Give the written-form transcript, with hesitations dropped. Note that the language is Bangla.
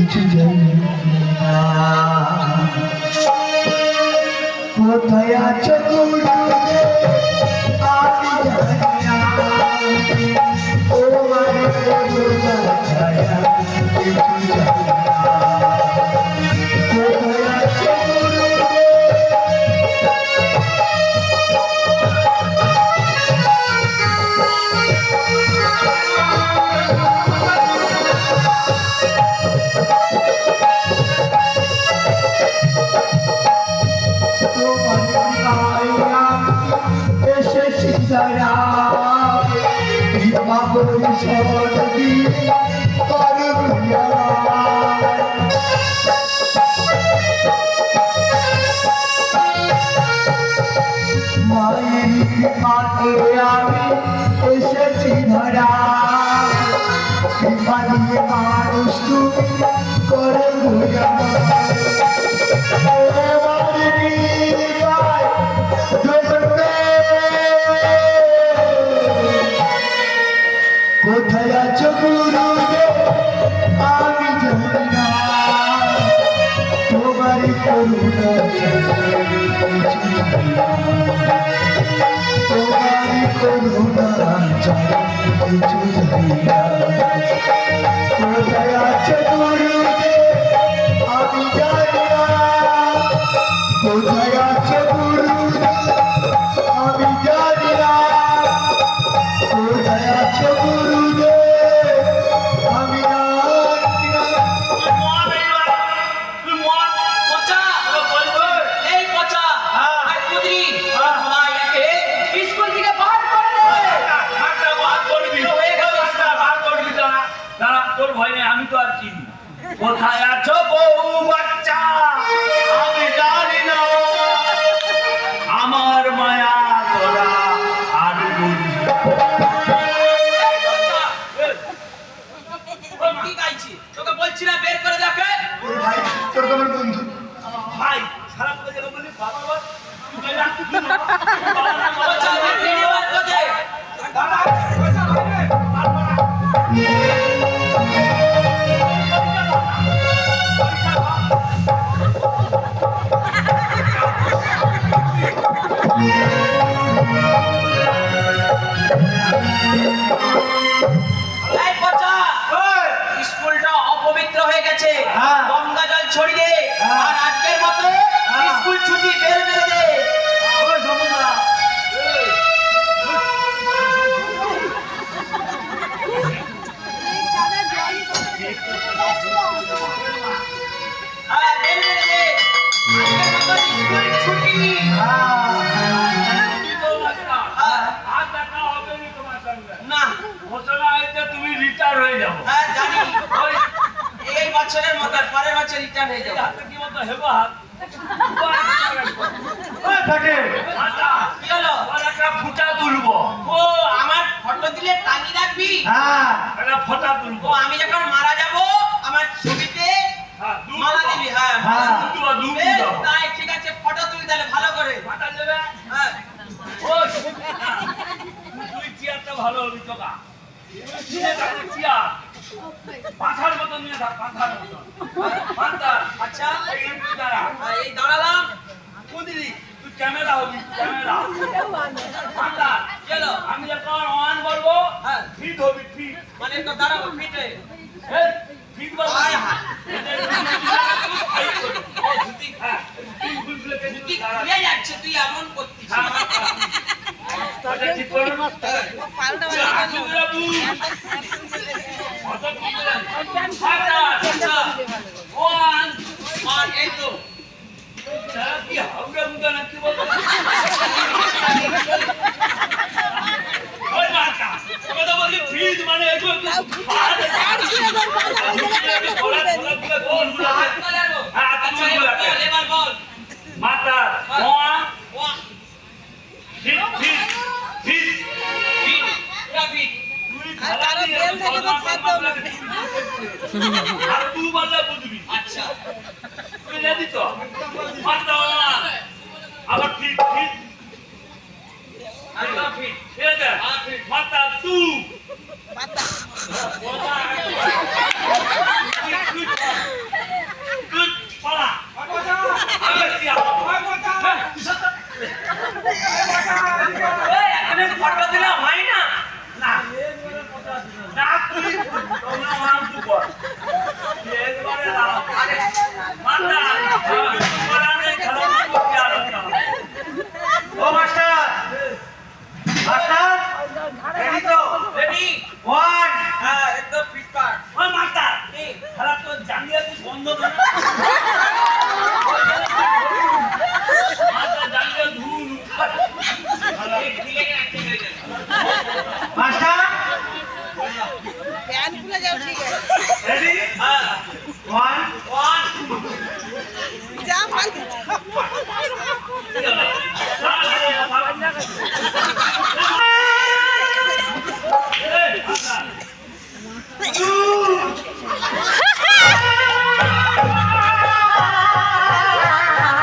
কিছু জানি না। কোথায় আছো গুরুদেব আমি জানি না। তোমার করুণা ছায়া কিছু জানি না। কোথায় আছো গুরুদেব। আমি এসেছি ধরা বিপাদিয়ে মানুষ তুমি করে কোথায় আছো গুরুদেব আমি জানি না। তোমার করুণা তোমার করুণা কিছু জানি না। কোথায় আছো গুরুদেব আমি জানি না। কোথায় আছো গুরুদেব আমি জানি না। কোথায় আছো গুরুদেব আমি জানি না। আমি তো আর চিনি। কোথায় আছো বউ বাচ্চা আমি জানি না। আমার মায়া তোরা আর তোকে বলছি না বের করে দেখে ভাই তোর তোমার বন্ধু ভাই খারাপ করে যাবে বলি বাবা স্কুলটা অপবিত্র হয়ে গেছে। গঙ্গা জল ছড়িয়ে আর আজকের মতো স্কুল ছুটি বের মেরে দে। তুমি রিটায়ার হয়ে যাবো। জানি এই বছরের মতো পরের বছর রিটার্ন হয়ে যাবো। কি মতো হেবো হাত ফুটা তুলবো। ও আমার ফটো দিলে টাঙিয়ে রাখবি। একটা ফটা তুলবো। ও আমি যখন মারা যাব আমার ছবিতে মালা দিবি। হ্যাঁ তাই ঠিক আছে ফটো তুলি তাহলে ভালো করে। হ্যাঁ ও তুই চেয়ারটা ভালো হবি তোকা। চেয়ার পাথার মতো নিয়ে থাক। পাথার মতো আচ্ছা এই দাঁড়ালাম। কোন দিদি তুই ক্যামেরা হবি। ক্যামেরা চলো আমি যখন অন বলবো ফিট হবি। ফিট মানে তো দাঁড়াবো পিঠে। ফিট বলবো। যাচ্ছে তুই এমন করছিস। এই তো কি হাওড়া মুদা না কি বলবো। ফিট মানে মাতা আচ্ছা আবার ফিট ফিট মাতা তু বন্ধ করে মাথা জানলে ধুন মাস্টার ফ্যান খুলে যাও ঠিক আছে রেডি